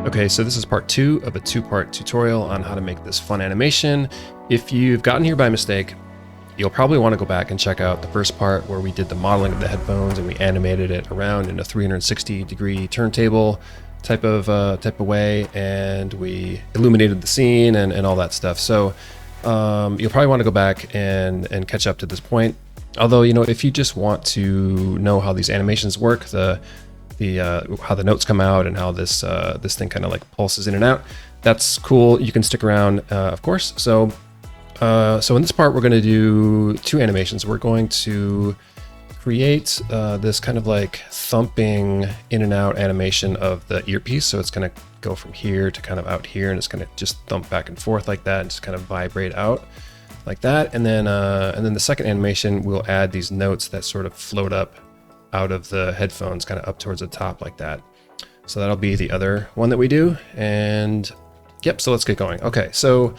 Okay, so this is part 2 of a 2-part tutorial on how to make this fun animation. If you've gotten here by mistake, you'll probably want to go back and check out the first part where we did the modeling of the headphones and we animated it around in a 360-degree turntable type of way, and we illuminated the scene and all that stuff. So you'll probably want to go back and catch up to this point. Although, you know, if you just want to know how these animations work, how the notes come out and how this thing kind of like pulses in and out, that's cool. You can stick around, of course. So in this part, we're going to do 2 animations. We're going to create this kind of like thumping in and out animation of the earpiece. So it's going to go from here to kind of out here, and it's going to just thump back and forth like that and just kind of vibrate out like that. And then the second animation, we'll add these notes that sort of float up out of the headphones, kind of up towards the top like that. So that'll be the other one that we do. And yep, so let's get going. Okay, so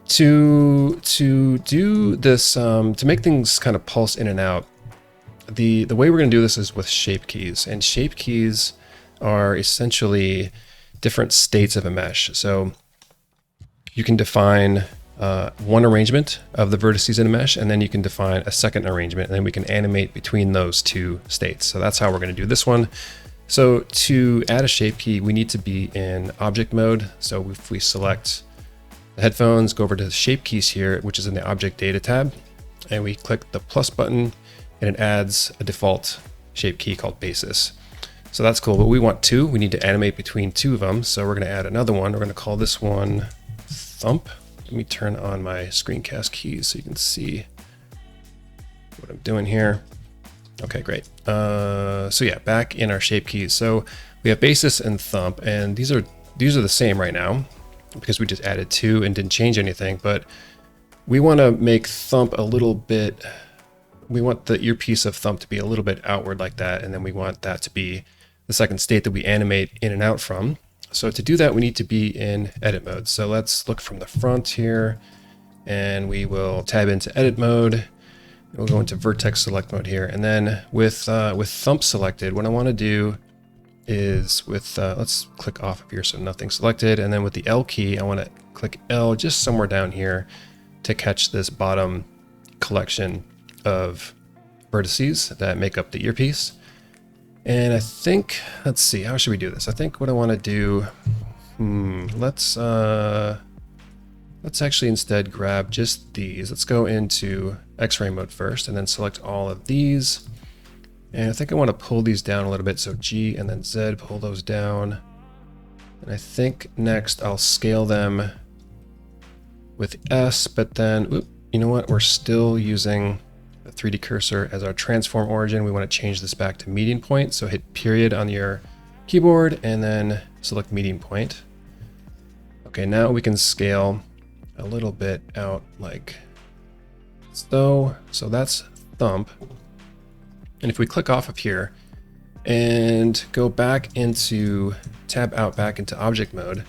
to do this, to make things kind of pulse in and out, the way we're going to do this is with shape keys. And shape keys are essentially different states of a mesh. So you can define one arrangement of the vertices in a mesh, and then you can define a second arrangement, and then we can animate between those 2 states. So that's how we're going to do this one. So to add a shape key, we need to be in object mode. So if we select the headphones, go over to the shape keys here, which is in the object data tab, and we click the plus button, and it adds a default shape key called basis. So that's cool, but we want 2. We need to animate between 2 of them. So we're going to add another one. We're going to call this one thump. Let me turn on my screencast keys so you can see what I'm doing here. Okay, great. So yeah, back in our shape keys. So we have basis and thump, and these are the same right now because we just added 2 and didn't change anything. But we want to make thump a little bit. We want the earpiece of thump to be a little bit outward like that, and then we want that to be the second state that we animate in and out from. So to do that, we need to be in edit mode. So let's look from the front here, and we will tab into edit mode. We'll go into vertex select mode here. And then with thump selected, what I want to do is let's click off of here so nothing's selected. And then with the L key, I want to click L just somewhere down here to catch this bottom collection of vertices that make up the earpiece. And I think, let's see, how should we do this? I think what I want to do, let's actually instead grab just these. Let's go into X-ray mode first and then select all of these. And I think I want to pull these down a little bit. So G and then Z, pull those down. And I think next I'll scale them with S, but then, you know what? We're still using the 3D cursor as our transform origin. We want to change this back to meeting point. So hit period on your keyboard and then select meeting point. Okay, now we can scale a little bit out like so. So that's thump. And if we click off of here and go back into tab out back into object mode,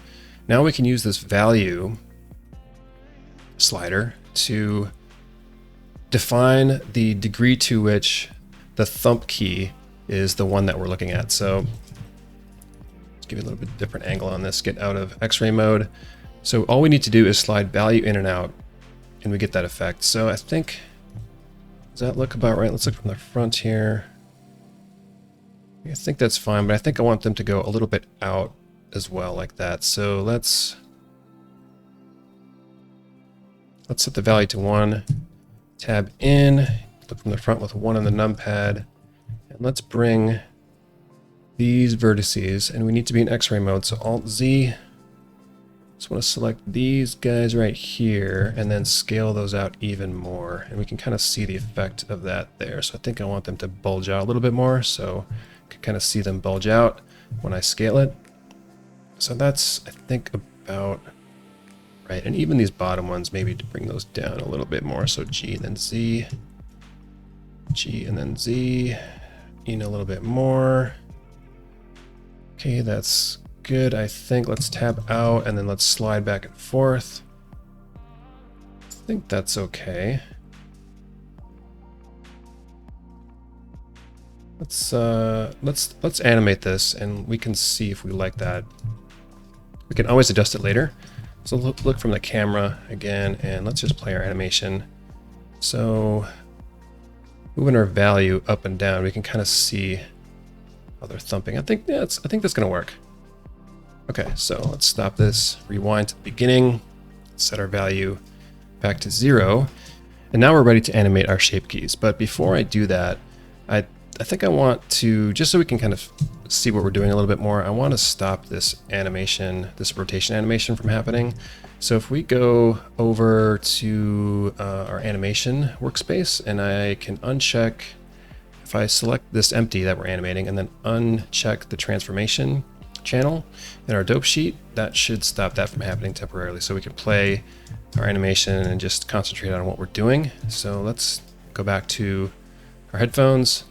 now we can use this value slider to define the degree to which the thump key is the one that we're looking at. So let's give you a little bit different angle on this, get out of X-ray mode. So all we need to do is slide value in and out and we get that effect. So I think, does that look about right? Let's look from the front here. I think that's fine, but I think I want them to go a little bit out as well like that. So let's set the value to 1. Tab in, look from the front with 1 on the numpad, and let's bring these vertices, and we need to be in X-ray mode, so Alt-Z. Just want to select these guys right here, and then scale those out even more, and we can kind of see the effect of that there. So I think I want them to bulge out a little bit more, so you can kind of see them bulge out when I scale it. So that's, I think, about right, and even these bottom ones, maybe to bring those down a little bit more. So G and then Z, G and then Z, in a little bit more. Okay, that's good. I think let's tab out and then let's slide back and forth. I think that's okay. Let's animate this and we can see if we like that. We can always adjust it later. So look from the camera again, and let's just play our animation. So moving our value up and down, we can kind of see how they're thumping. I think that's gonna work. Okay, so let's stop this, rewind to the beginning, set our value back to 0, and now we're ready to animate our shape keys. But before I do that, I think I want to, just so we can kind of see what we're doing a little bit more, I want to stop this animation, this rotation animation from happening. So if we go over to our animation workspace, and I can uncheck, if I select this empty that we're animating and then uncheck the transformation channel in our dope sheet, that should stop that from happening temporarily. So we can play our animation and just concentrate on what we're doing. So let's go back to our headphones.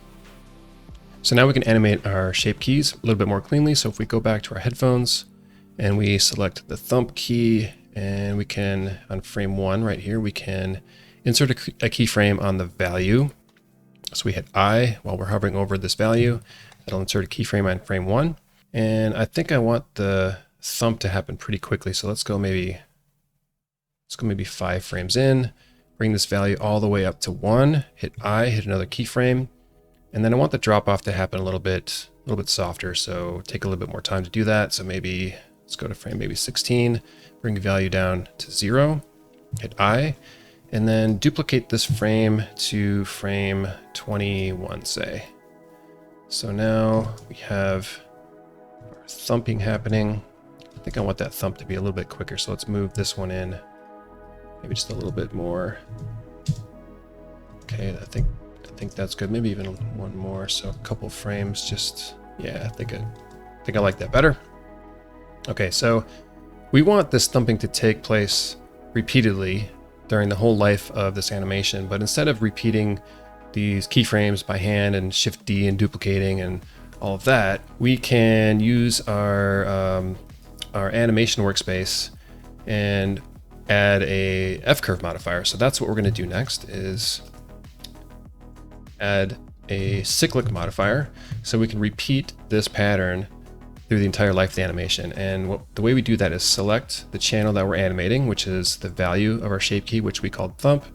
So now we can animate our shape keys a little bit more cleanly. So if we go back to our headphones and we select the thump key, and we can, on frame 1 right here, we can insert a keyframe on the value. So we hit I while we're hovering over this value. That'll insert a keyframe on frame 1. And I think I want the thump to happen pretty quickly. So let's go maybe 5 frames in, bring this value all the way up to 1, hit I, hit another keyframe. And then I want the drop off to happen a little bit softer. So take a little bit more time to do that. So maybe let's go to frame maybe 16, bring the value down to 0, hit I, and then duplicate this frame to frame 21, say. So now we have our thumping happening. I think I want that thump to be a little bit quicker. So let's move this one in, maybe just a little bit more. Okay, I think that's good. Maybe even one more. So a couple frames, just, yeah, I think I like that better. Okay, so we want this thumping to take place repeatedly during the whole life of this animation, but instead of repeating these keyframes by hand and Shift D and duplicating and all of that, we can use our animation workspace and add a F-curve modifier. So that's what we're going to do next, is add a cyclic modifier so we can repeat this pattern through the entire life of the animation. And the way we do that is select the channel that we're animating, which is the value of our shape key, which we called thump.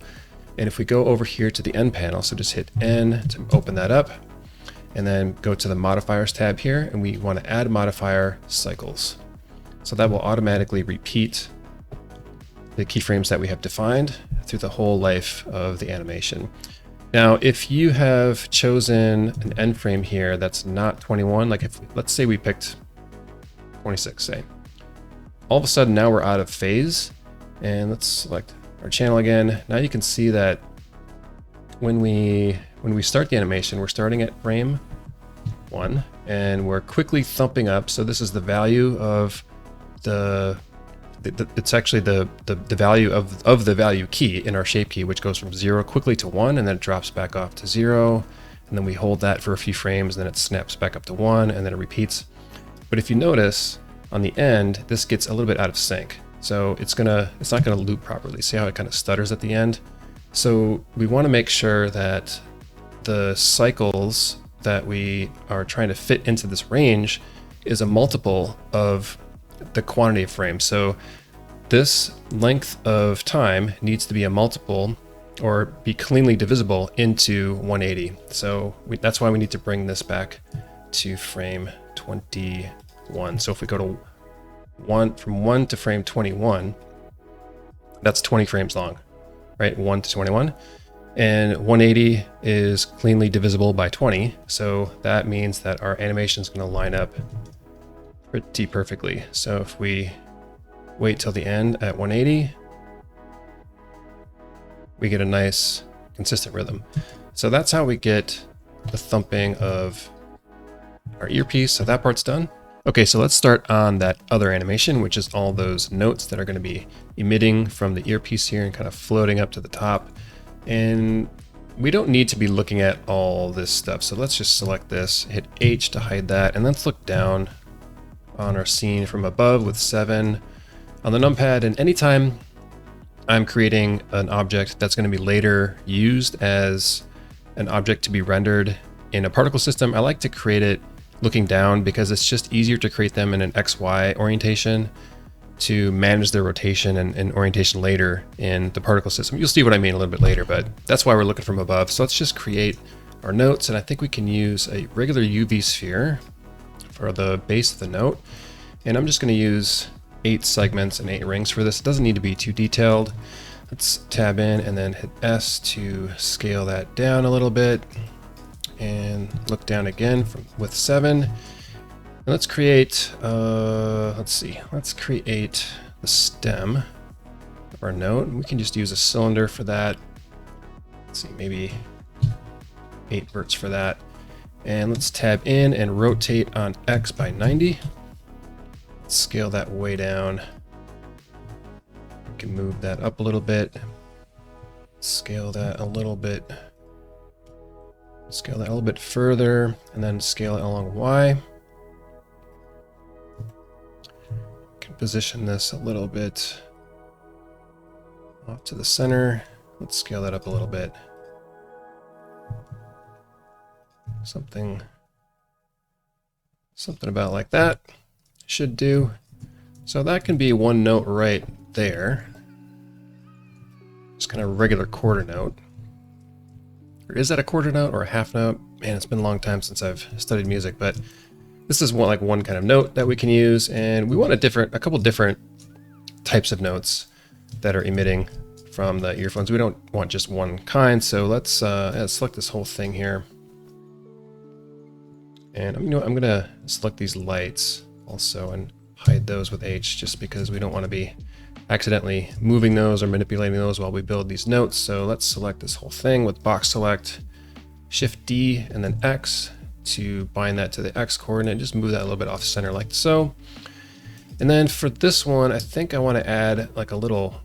And if we go over here to the N panel, so just hit N to open that up, and then go to the modifiers tab here, and we want to add modifier cycles. So that will automatically repeat the keyframes that we have defined through the whole life of the animation. Now, if you have chosen an end frame here that's not 21, like let's say we picked 26, say, all of a sudden now we're out of phase, and let's select our channel again. Now you can see that when we start the animation, we're starting at frame 1, and we're quickly thumping up. So this is the value of it's actually the value of the value key in our shape key, which goes from 0 quickly to 1, and then it drops back off to 0, and then we hold that for a few frames, and then it snaps back up to 1, and then it repeats. But if you notice on the end, this gets a little bit out of sync, so it's not gonna loop properly. See how it kind of stutters at the end? So we want to make sure that the cycles that we are trying to fit into this range is a multiple of the quantity of frames. So this length of time needs to be a multiple or be cleanly divisible into 180. So that's why we need to bring this back to frame 21. So if we go to from 1 to frame 21, that's 20 frames long, right? 1 to 21. And 180 is cleanly divisible by 20. So that means that our animation is going to line up pretty perfectly. So if we wait till the end at 180, we get a nice consistent rhythm. So that's how we get the thumping of our earpiece. So that part's done. Okay, so let's start on that other animation, which is all those notes that are going to be emitting from the earpiece here and kind of floating up to the top. And we don't need to be looking at all this stuff. So let's just select this, hit H to hide that, and let's look down on our scene from above with 7 on the numpad. And anytime I'm creating an object that's going to be later used as an object to be rendered in a particle system, I like to create it looking down because it's just easier to create them in an XY orientation to manage their rotation and orientation later in the particle system. You'll see what I mean a little bit later, but that's why we're looking from above. So let's just create our notes, and I think we can use a regular UV sphere for the base of the note. And I'm just going to use 8 segments and 8 rings for this. It doesn't need to be too detailed. Let's tab in and then hit S to scale that down a little bit, and look down again with 7. And let's create, let's create the stem of our note. We can just use a cylinder for that. Let's see, maybe 8 verts for that. And let's tab in and rotate on X by 90. Let's scale that way down. We can move that up a little bit. Scale that a little bit. Scale that a little bit further, and then scale it along Y. Can position this a little bit off to the center. Let's scale that up a little bit. Something about like that should do. So that can be one note right there. Just kind of regular quarter note. Or is that a quarter note or a half note? Man, it's been a long time since I've studied music, but this is one kind of note that we can use, and we want a couple different types of notes that are emitting from the earphones. We don't want just one kind, so let's select this whole thing here. And I'm gonna select these lights also and hide those with H, just because we don't want to be accidentally moving those or manipulating those while we build these notes. So let's select this whole thing with box select, Shift D, and then X to bind that to the X coordinate. Just move that a little bit off center like so. And then for this one, I think I want to add like a little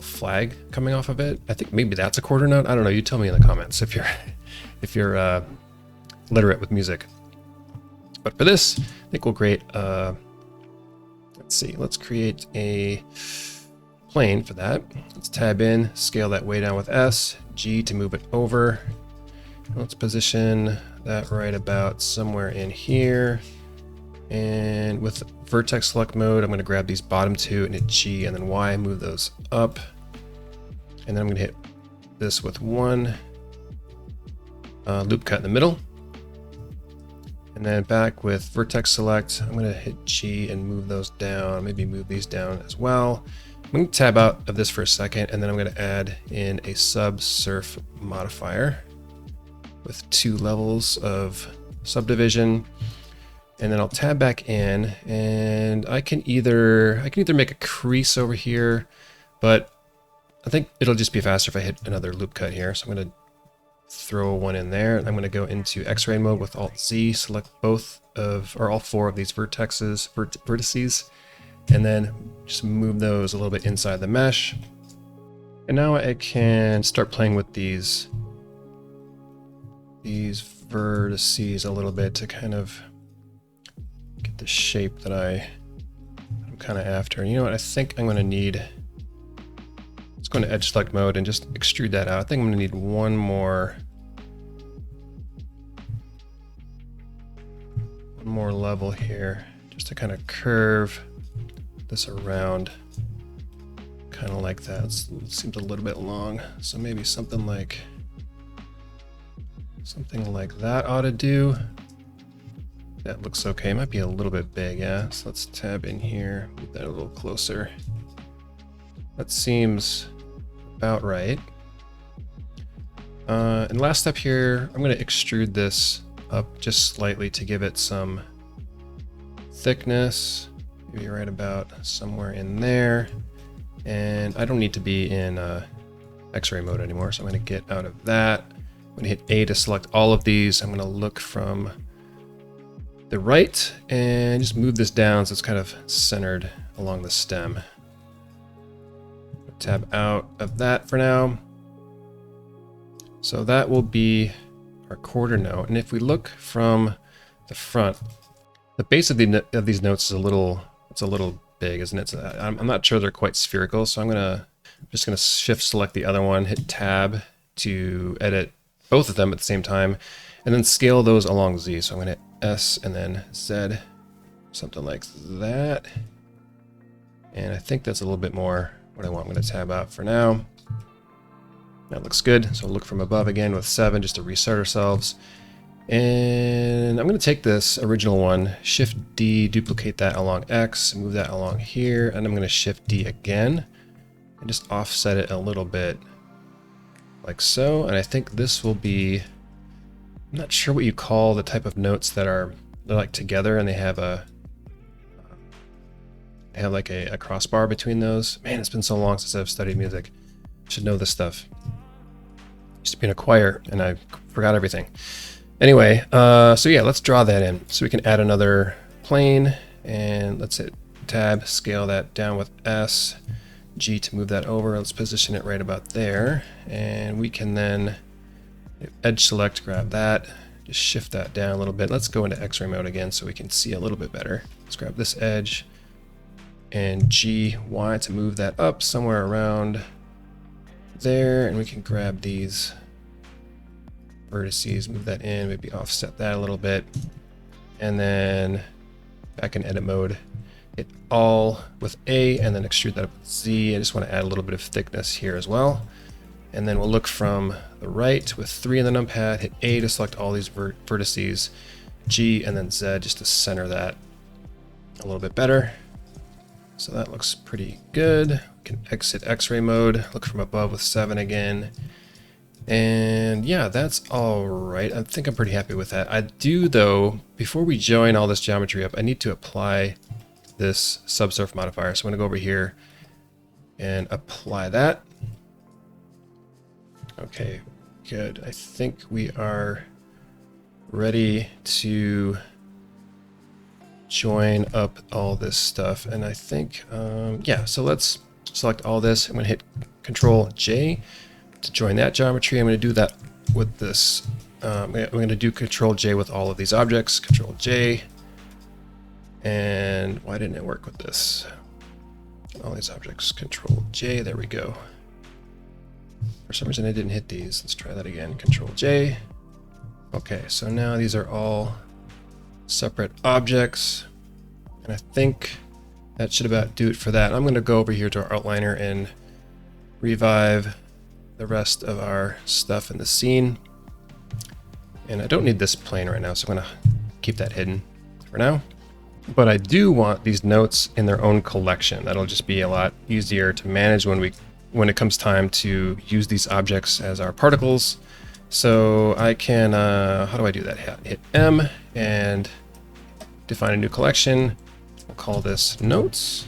flag coming off of it. I think maybe that's a quarter note. I don't know. You tell me in the comments if you're literate with music. But for this, I think we'll create let's create a plane for that. Let's tab in, scale that way down with S, G to move it over. Let's position that right about somewhere in here. And with Vertex select mode, I'm going to grab these bottom 2 and hit G and then Y, move those up. And then I'm going to hit this with one loop cut in the middle. And then back with Vertex select, I'm going to hit G and move those down, maybe move these down as well. I'm going to tab out of this for a second, and then I'm going to add in a subsurf modifier with 2 levels of subdivision. And then I'll tab back in, and I can either make a crease over here, but I think it'll just be faster if I hit another loop cut here. So I'm going to throw one in there. I'm going to go into X-ray mode with Alt Z, select all 4 of these vertices, and then just move those a little bit inside the mesh. And now I can start playing with these vertices a little bit to kind of get the shape that I'm kind of after. And you know what? I think I'm going to need, let's go into edge select mode and just extrude that out. I think I'm going to need one more level here just to kind of curve this around, kind of like that. It seems a little bit long, so maybe something like that ought to do. That looks okay. It might be a little bit big, yeah. So let's tab in here, move that a little closer. That seems about right. And last step here, I'm going to extrude this up just slightly to give it some thickness, maybe right about somewhere in there. And I don't need to be in X-ray mode anymore, so I'm going to get out of that. I'm going to hit A to select all of these. I'm going to look from the right and just move this down so it's kind of centered along the stem. Tab out of that for now. So that will be our quarter note. And if we look from the front, the base of these notes is a little big, isn't it? So I'm not sure they're quite spherical, so I'm just gonna shift select the other one, hit tab to edit both of them at the same time, and then scale those along Z. So I'm gonna hit S and then Z, something like that. And I think that's a little bit more what I want. I'm going to tab out for now. That looks good. So we'll look from above again with 7 just to restart ourselves. And I'm going to take this original one, Shift D, duplicate that along X, move that along here, and I'm going to Shift D again and just offset it a little bit like so. And I think this will be, I'm not sure what you call the type of notes that are, they're like together and they have like a crossbar between those. Man, it's been so long since I've studied music. I should know this stuff. Used to be in a choir and I forgot everything. Anyway, so yeah, let's draw that in. So we can add another plane and let's hit tab, scale that down with S, G to move that over. Let's position it right about there. And we can then edge select, grab that, just shift that down a little bit. Let's go into X-ray mode again so we can see a little bit better. Let's grab this edge and G, Y to move that up somewhere around there. And we can grab these vertices, move that in, maybe offset that a little bit. And then back in edit mode, hit all with A and then extrude that up with Z. I just want to add a little bit of thickness here as well. And then we'll look from the right with 3 in the numpad, hit A to select all these vertices, G and then Z just to center that a little bit better. So that looks pretty good. We can exit X-ray mode, look from above with 7 again. And yeah, that's all right. I think I'm pretty happy with that. I do though, before we join all this geometry up, I need to apply this subsurf modifier. So I'm gonna go over here and apply that. Okay, good. I think we are ready to join up all this stuff. And I think, yeah, so let's select all this. I'm gonna hit Control J to join that geometry. I'm gonna do that with this. I'm gonna do Control J with all of these objects, Control J. And why didn't it work with this? All these objects, Control J, there we go. For some reason I didn't hit these. Let's try that again, Control J. Okay, so now these are all separate objects. And I think that should about do it for that. I'm gonna go over here to our outliner and revive the rest of our stuff in the scene. And I don't need this plane right now, so I'm gonna keep that hidden for now. But I do want these notes in their own collection. That'll just be a lot easier to manage when it comes time to use these objects as our particles. So I can, how do I do that? Hit M and define a new collection. We'll call this notes.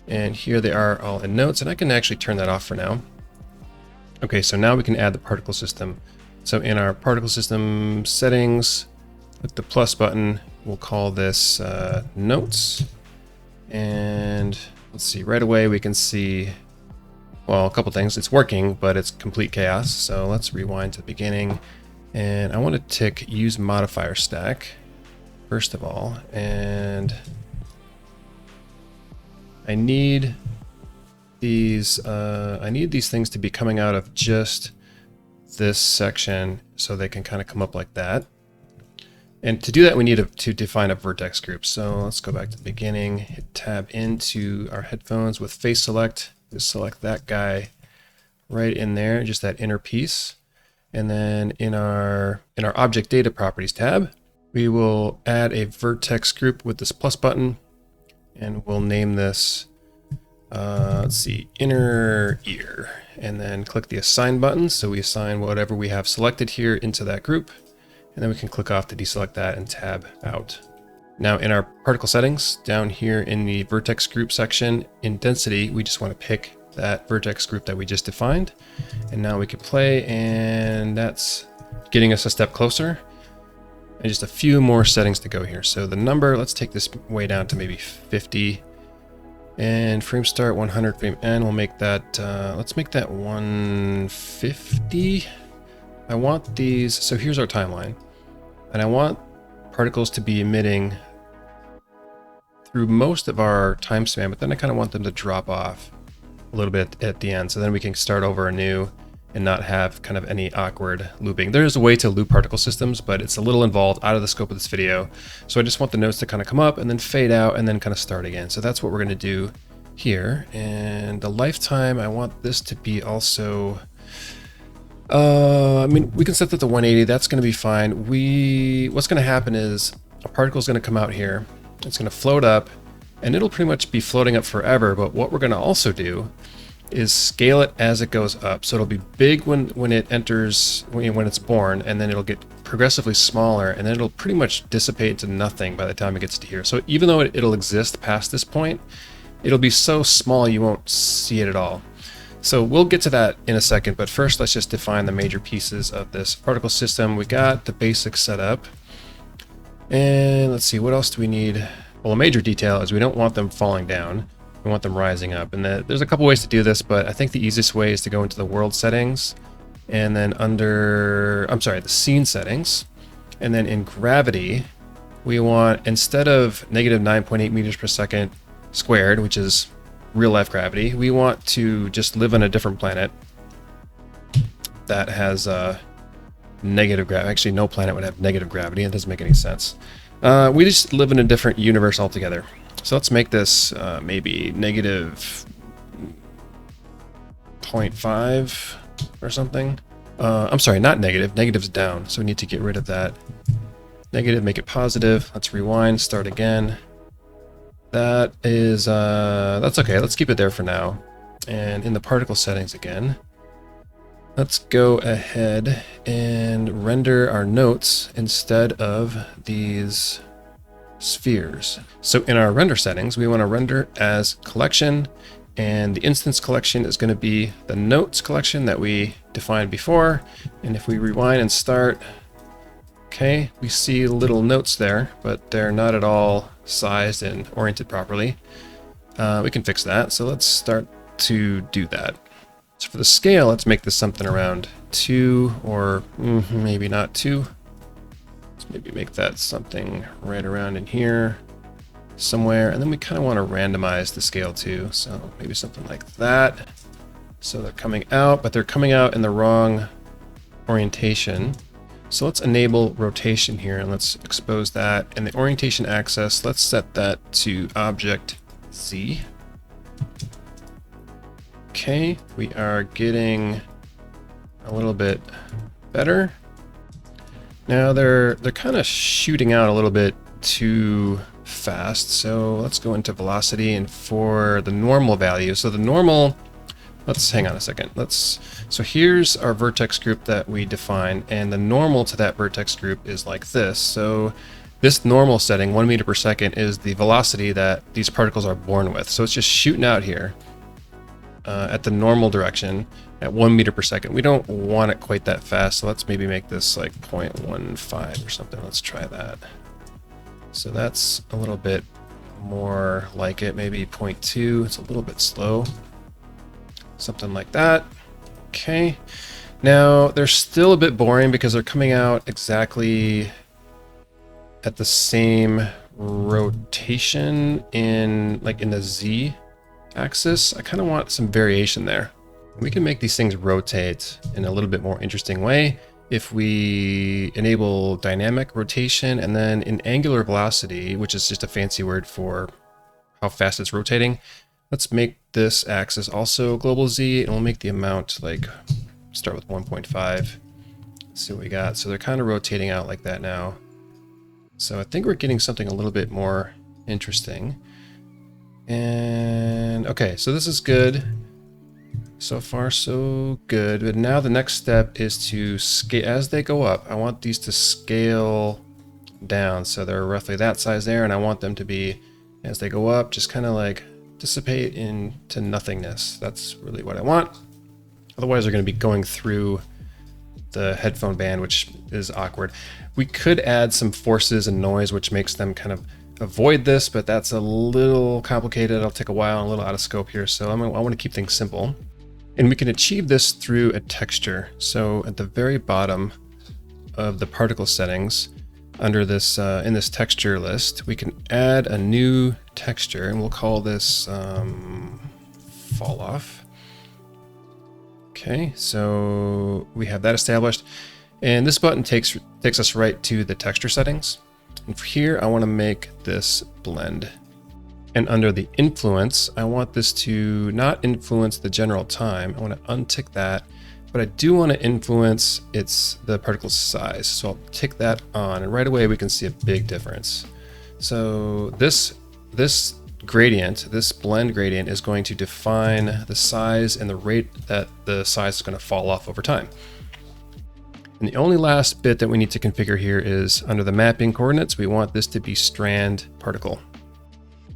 And here they are all in notes, and I can actually turn that off for now. Okay, so now we can add the particle system. So in our particle system settings, click the plus button, we'll call this notes. And let's see, right away we can see, well, a couple things. It's working, but it's complete chaos. So let's rewind to the beginning. And I want to tick use modifier stack, first of all. And I need these things to be coming out of just this section so they can kind of come up like that. And to do that, we need to define a vertex group. So let's go back to the beginning, hit tab into our headphones with face select, just select that guy right in there, just that inner piece. And then in our object data properties tab, we will add a vertex group with this plus button, and we'll name this, let's see, inner ear, and then click the assign button. So we assign whatever we have selected here into that group. And then we can click off to deselect that and tab out. Now in our particle settings, down here in the vertex group section, in density, we just want to pick that vertex group that we just defined. And now we can play, and that's getting us a step closer. And just a few more settings to go here. So the number, let's take this way down to maybe 50. And frame start 100, frame end, we'll make that, let's make that 150. I want these, so here's our timeline, and I want particles to be emitting through most of our time span, but then I kind of want them to drop off a little bit at the end, so then we can start over anew and not have kind of any awkward looping. There is a way to loop particle systems, but it's a little involved, out of the scope of this video. So I just want the notes to kind of come up and then fade out and then kind of start again. So that's what we're going to do here. And the lifetime, I want this to be also, I mean, we can set that to 180. That's going to be fine. What's going to happen is a particle is going to come out here. It's going to float up, and it'll pretty much be floating up forever. But what we're going to also do is scale it as it goes up. So it'll be big when it enters, when it's born, and then it'll get progressively smaller, and then it'll pretty much dissipate to nothing by the time it gets to here. So even though it'll exist past this point, it'll be so small you won't see it at all. So we'll get to that in a second, but first let's just define the major pieces of this particle system. We got the basics set up, and let's see, what else do we need? Well, a major detail is we don't want them falling down. We want them rising up, and there's a couple ways to do this, but I think the easiest way is to go into the world settings, and then under, the scene settings, and then in gravity, we want, instead of negative 9.8 meters per second squared, which is real life gravity, we want to just live on a different planet that has negative gravity. Actually, no planet would have negative gravity. It doesn't make any sense. We just live in a different universe altogether. So let's make this maybe negative 0.5 or something. I'm sorry, not negative. Negative's down, so we need to get rid of that. Negative, make it positive. Let's rewind, start again. That is, that's okay. Let's keep it there for now. And in the particle settings again, let's go ahead and render our notes instead of these spheres. So in our render settings, we want to render as collection, and the instance collection is going to be the notes collection that we defined before. And if we rewind and start, okay, we see little notes there, but they're not at all sized and oriented properly. We can fix that. So let's start to do that. So for the scale, let's make this something around 2, or maybe not 2. Let's maybe make that something right around in here somewhere. And then we kind of want to randomize the scale too. So maybe something like that. So they're coming out, but they're coming out in the wrong orientation. So let's enable rotation here, and let's expose that. And the orientation axis, let's set that to object Z. Okay, we are getting a little bit better. Now they're kind of shooting out a little bit too fast. So let's go into velocity, and for the normal value, so the normal, let's hang on a second. So here's our vertex group that we define, and the normal to that vertex group is like this. So this normal setting, 1 meter per second, is the velocity that these particles are born with. So it's just shooting out here at the normal direction at 1 meter per second. We don't want it quite that fast, so let's maybe make this like 0.15 or something. Let's try that. So that's a little bit more like it, maybe 0.2. It's a little bit slow. Something like that. Okay. Now they're still a bit boring because they're coming out exactly at the same rotation in the Z axis. I kind of want some variation there. We can make these things rotate in a little bit more interesting way if we enable dynamic rotation, and then in angular velocity, which is just a fancy word for how fast it's rotating, let's make this axis also global Z, and we'll make the amount like, start with 1.5. Let's see what we got. So they're kind of rotating out like that now. So I think we're getting something a little bit more interesting. And okay, so this is good. So far, so good. But now the next step is to scale as they go up. I want these to scale down. So they're roughly that size there, and I want them to be, as they go up, just kind of like dissipate into nothingness. That's really what I want. Otherwise, they're going to be going through the headphone band, which is awkward. We could add some forces and noise, which makes them kind of avoid this, but that's a little complicated. It'll take a while and a little out of scope here. So I want to keep things simple. And we can achieve this through a texture. So at the very bottom of the particle settings, under this in this texture list, we can add a new texture, and we'll call this fall off. Okay, so we have that established. And this button takes us right to the texture settings. And for here, I want to make this blend. And under the influence, I want this to not influence the general time. I want to untick that, but I do want to influence the particle size. So I'll tick that on, and right away we can see a big difference. So this gradient, this blend gradient, is going to define the size and the rate that the size is going to fall off over time. And the only last bit that we need to configure here is under the mapping coordinates, we want this to be strand particle.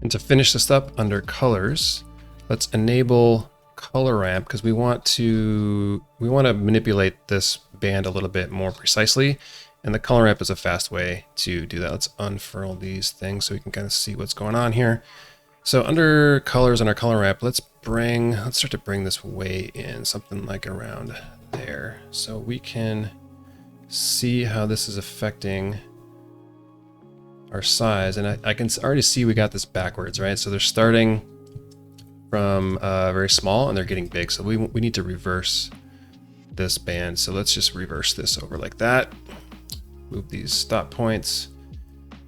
And to finish this up under colors, let's enable color ramp because we want to manipulate this band a little bit more precisely. And the color ramp is a fast way to do that. Let's unfurl these things so we can kind of see what's going on here. So under colors on our color ramp, let's start to bring this way in, something like around there. So we can see how this is affecting our size, and I can already see we got this backwards, right? So they're starting from very small and they're getting big. So we need to reverse this band. So let's just reverse this over like that. Move these stop points,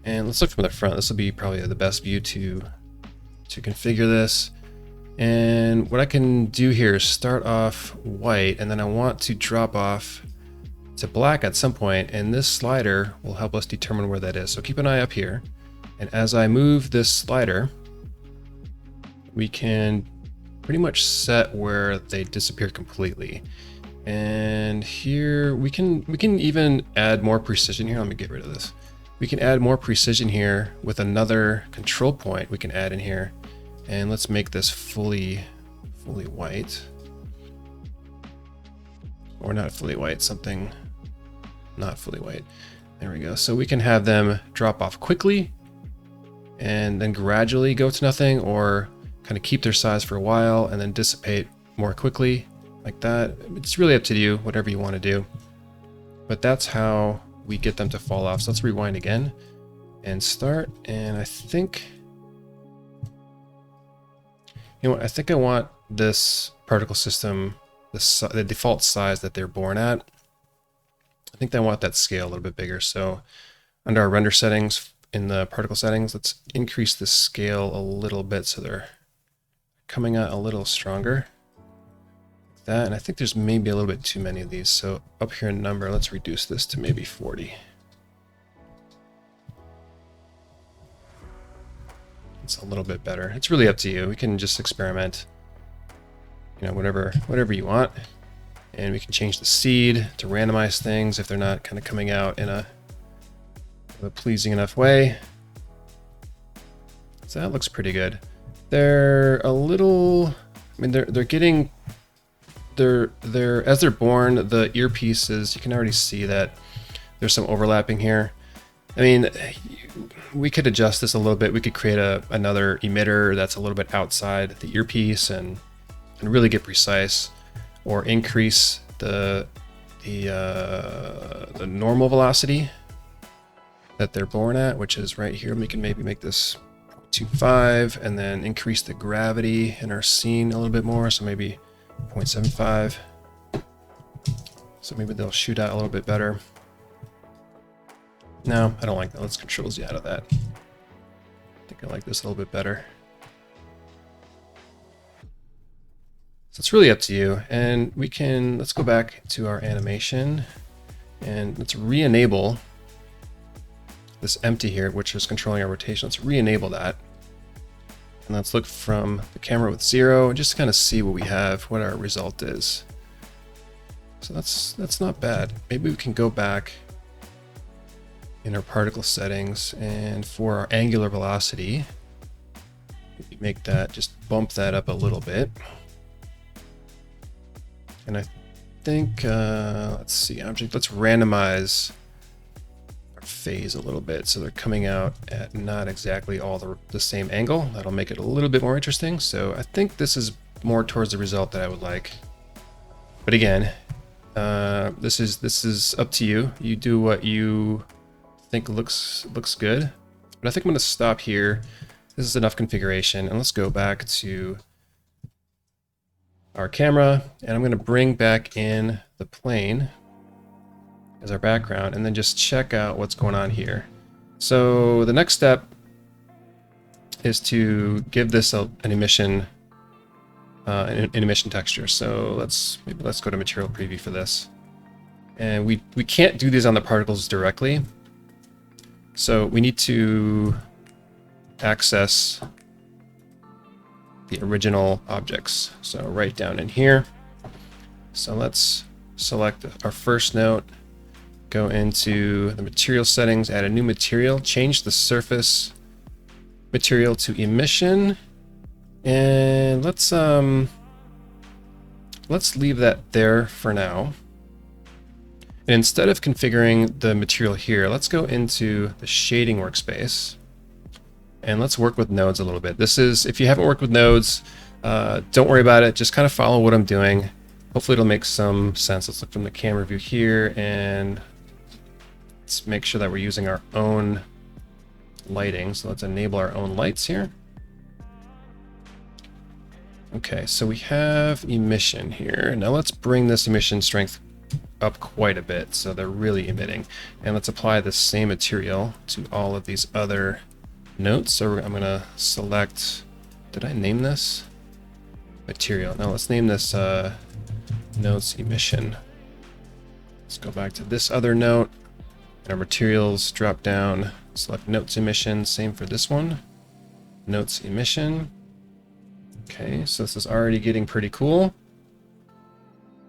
and let's look from the front. This will be probably the best view to configure this. And what I can do here is start off white, and then I want to drop off to black at some point, and this slider will help us determine where that is. So keep an eye up here, and as I move this slider, we can pretty much set where they disappear completely. And here we can even add more precision here. Let me get rid of this. We can add more precision here with another control point we can add in here, and let's make this fully white, or not fully white, something not fully white. There we go. So we can have them drop off quickly and then gradually go to nothing, or kind of keep their size for a while and then dissipate more quickly like that. It's really up to you, whatever you want to do. But that's how we get them to fall off. So let's rewind again and start. And I think, you know what, I think I want this particle system, the default size that they're born at. I think I want that scale a little bit bigger. So under our render settings in the particle settings, let's increase the scale a little bit so they're coming out a little stronger. Like that. And I think there's maybe a little bit too many of these. So up here in number, let's reduce this to maybe 40. It's a little bit better. It's really up to you. We can just experiment, you know, whatever you want. And we can change the seed to randomize things if they're not kind of coming out in a pleasing enough way. So that looks pretty good. They're a little, I mean, they're getting, as they're born, the earpieces, you can already see that there's some overlapping here. I mean, we could adjust this a little bit. We could create another emitter that's a little bit outside the earpiece and really get precise, or increase the normal velocity that they're born at, which is right here. We can maybe make this 0.25 and then increase the gravity in our scene a little bit more. So maybe 0.75. So maybe they'll shoot out a little bit better. No, I don't like that. Let's Control Z out of that. I think I like this a little bit better. So it's really up to you. And let's go back to our animation and let's re-enable this empty here, which is controlling our rotation. Let's re-enable that. And let's look from the camera with 0 and just kind of see what we have, what our result is. So that's not bad. Maybe we can go back in our particle settings, and for our angular velocity, maybe make that, just bump that up a little bit. And I think, let's see, let's randomize our phase a little bit so they're coming out at not exactly all the same angle. That'll make it a little bit more interesting. So I think this is more towards the result that I would like. But again, this is up to you. You do what you think looks good. But I think I'm going to stop here. This is enough configuration, and let's go back to our camera, and I'm going to bring back in the plane as our background, and then just check out what's going on here. So the next step is to give this an emission texture. So let's go to material preview for this. And we can't do these on the particles directly. So we need to access the original objects. So right down in here. So let's select our first node, go into the material settings, add a new material, change the surface material to emission, and let's leave that there for now. And instead of configuring the material here, let's go into the shading workspace and let's work with nodes a little bit. This is, if you haven't worked with nodes, don't worry about it. Just kind of follow what I'm doing. Hopefully it'll make some sense. Let's look from the camera view here and let's make sure that we're using our own lighting. So let's enable our own lights here. Okay, so we have emission here. Now let's bring this emission strength up quite a bit so they're really emitting. And let's apply the same material to all of these other nodes. So I'm going to select, did I name this? Material. Now let's name this nodes emission. Let's go back to this other node. And our materials drop down, select nodes emission, same for this one. Nodes emission. Okay, so this is already getting pretty cool.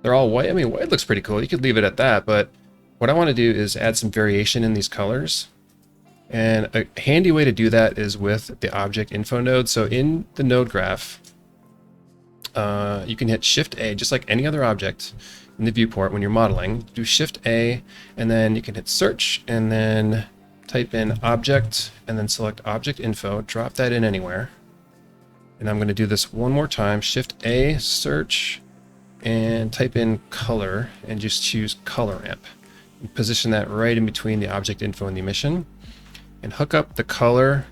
They're all white. I mean, white looks pretty cool. You could leave it at that, but what I want to do is add some variation in these colors. And a handy way to do that is with the object info node. So in the node graph, you can hit Shift A, just like any other object in the viewport when you're modeling. Do Shift A, and then you can hit search, and then type in object, and then select object info, drop that in anywhere. And I'm going to do this one more time. Shift A, search, and type in color, and just choose color ramp. And position that right in between the object info and the emission, and hook up the color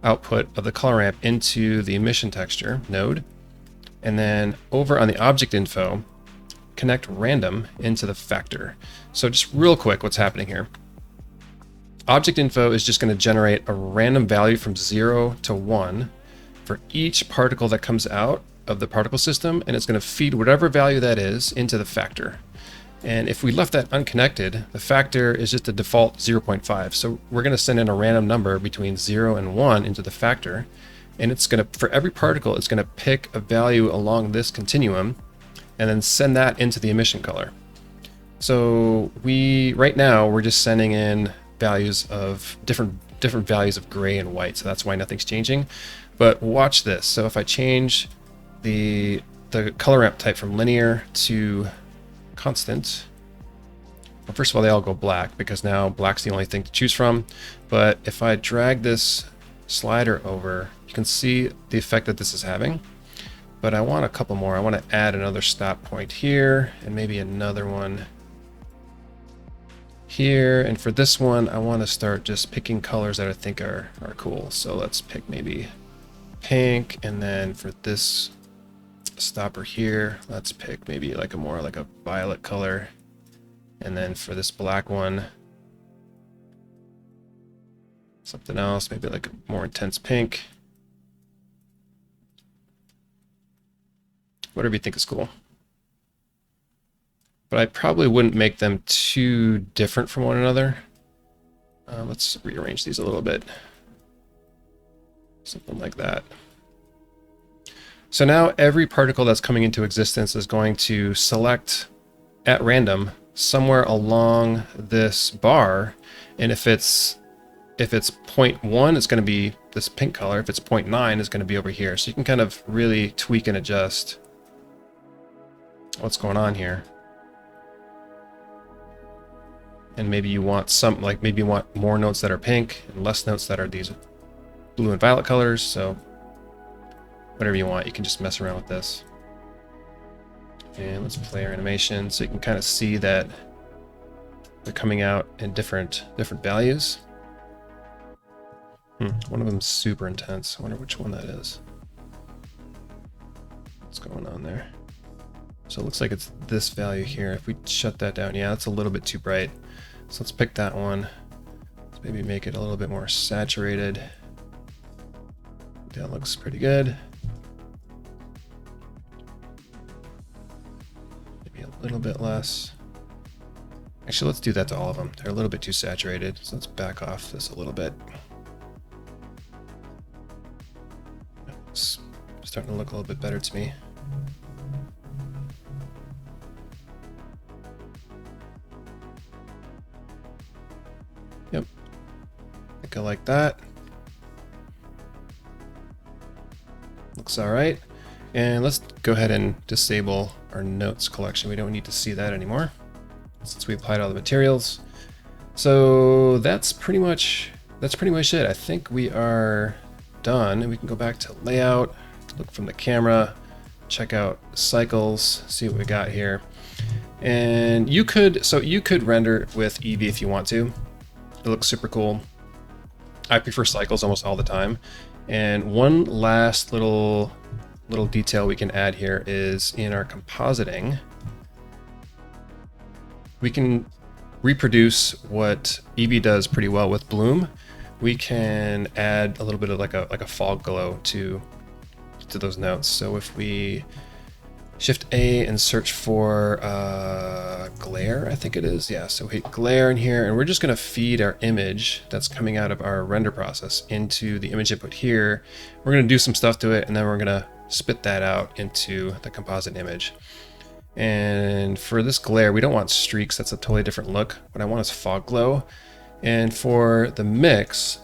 output of the color ramp into the emission texture node. And then over on the object info, connect random into the factor. So just real quick, what's happening here? Object info is just going to generate a random value from 0 to 1 for each particle that comes out of the particle system, and it's going to feed whatever value that is into the factor. And if we left that unconnected, the factor is just a default 0.5. So we're going to send in a random number between 0 and 1 into the factor, and it's going to, for every particle, it's going to pick a value along this continuum and then send that into the emission color. So right now we're just sending in values of different values of gray and white, so that's why nothing's changing. But watch this. So if I change the color ramp type from linear to constant, well, first of all, they all go black because now black's the only thing to choose from. But if I drag this slider over, you can see the effect that this is having. But I want a couple more. I want to add another stop point here and maybe another one here. And for this one, I want to start just picking colors that I think are cool. So let's pick maybe pink, and then for this stopper here, let's pick maybe like a violet color, and then for this black one, something else, maybe like a more intense pink. Whatever you think is cool. But I probably wouldn't make them too different from one another. Let's rearrange these a little bit. Something like that. So now every particle that's coming into existence is going to select at random somewhere along this bar. And if it's 0.1, it's going to be this pink color. If it's 0.9, it's going to be over here. So you can kind of really tweak and adjust what's going on here. And maybe you want maybe you want more notes that are pink and less notes that are these blue and violet colors. So whatever you want, you can just mess around with this. And let's play our animation so you can kind of see that they're coming out in different values. One of them's super intense. I wonder which one that is. What's going on there? So it looks like it's this value here. If we shut that down, yeah, that's a little bit too bright. So let's pick that one. Let's maybe make it a little bit more saturated. That looks pretty good. Maybe a little bit less. Actually, let's do that to all of them. They're a little bit too saturated, so let's back off this a little bit. It's starting to look a little bit better to me. Yep, I think I like that. Looks all right. And let's go ahead and disable our notes collection. We don't need to see that anymore since we applied all the materials. So that's pretty much it. I think we are done, and we can go back to layout, look from the camera, check out cycles, see what we got here. And you could render with Eevee if you want to. It looks super cool. I prefer cycles almost all the time. And one last little detail we can add here is in our compositing, we can reproduce what Eevee does pretty well with bloom. We can add a little bit of like a fog glow to those notes. So if we Shift A and search for glare, I think it is. Yeah, so hit glare in here, and we're just going to feed our image that's coming out of our render process into the image input here. We're going to do some stuff to it, and then we're going to spit that out into the composite image. And for this glare, we don't want streaks. That's a totally different look. What I want is fog glow. And for the mix,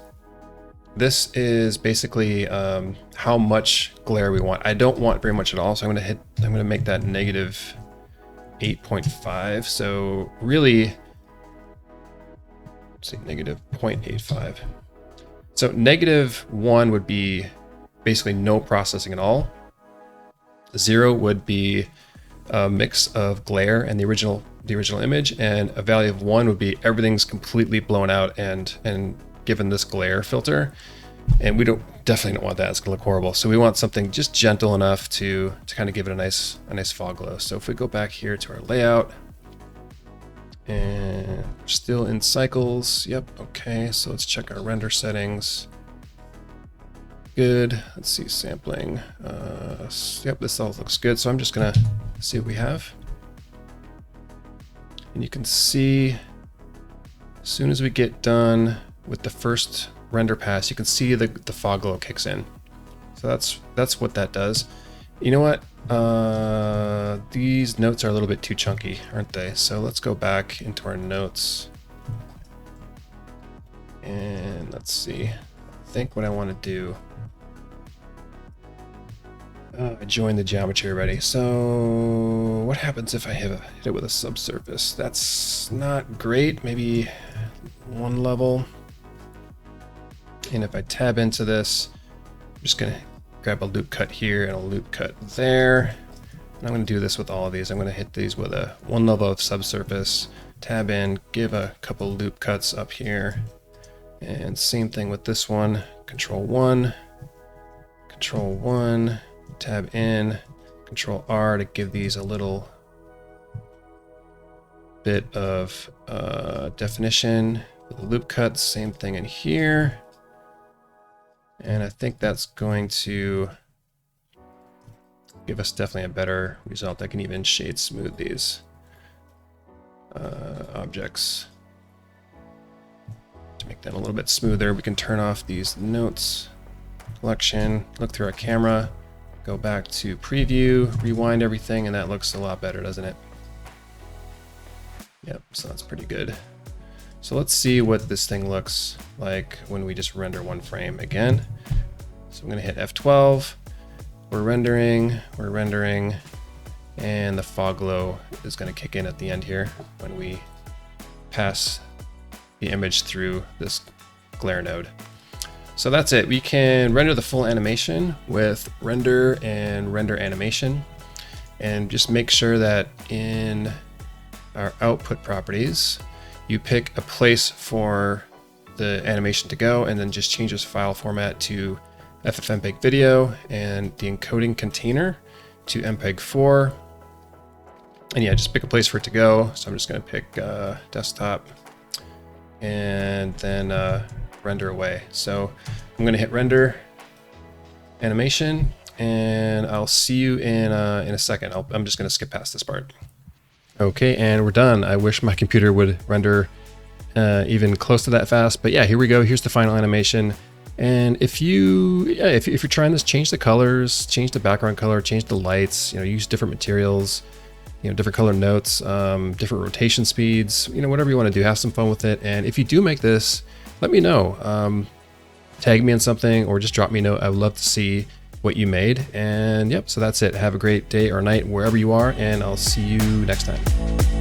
this is basically how much glare we want. I don't want very much at all, so I'm gonna make that negative 8.5. So really, let's say negative 0.85. So -1 would be basically no processing at all. 0 would be a mix of glare and the original image, and a value of 1 would be everything's completely blown out and given this glare filter. And we definitely don't want that. It's gonna look horrible. So we want something just gentle enough to kind of give it a nice fog glow. So if we go back here to our layout, and we're still in cycles. Yep, okay. So let's check our render settings. Good. Let's see, sampling. Yep, this all looks good. So I'm just gonna see what we have. And you can see as soon as we get done with the first render pass, you can see the fog glow kicks in. So that's what that does. You know what? These notes are a little bit too chunky, aren't they? So let's go back into our notes. And let's see. I think what I want to do, I joined the geometry already. So what happens if I hit it with a subsurface? That's not great. Maybe one level. And if I tab into this, I'm just gonna grab a loop cut here and a loop cut there. And I'm gonna do this with all of these. I'm gonna hit these with a 1 level of subsurface, tab in, give a couple loop cuts up here. And same thing with this one, Control 1, tab in, Control R to give these a little bit of definition. With the loop cuts, same thing in here. And I think that's going to give us definitely a better result. I can even shade smooth these objects to make them a little bit smoother. We can turn off these notes collection, look through our camera, go back to preview, rewind everything, and that looks a lot better, doesn't it? Yep, so that's pretty good. So let's see what this thing looks like when we just render one frame again. So I'm gonna hit F12, we're rendering, and the fog glow is gonna kick in at the end here when we pass the image through this glare node. So that's it. We can render the full animation with render and render animation, and just make sure that in our output properties, you pick a place for the animation to go, and then just change this file format to FFmpeg video and the encoding container to MPEG 4. And yeah, just pick a place for it to go. So I'm just going to pick desktop and then render away. So I'm going to hit render animation, and I'll see you in a second. I'm just going to skip past this part. Okay, and we're done. I wish my computer would render even close to that fast, but yeah, here we go. Here's the final animation. And if you're trying this, change the colors, change the background color, change the lights, use different materials, different color notes, different rotation speeds, whatever you want to do, have some fun with it. And if you do make this, let me know. Tag me on something or just drop me a note. I would love to see what you made. And yep, so that's it. Have a great day or night wherever you are, and I'll see you next time.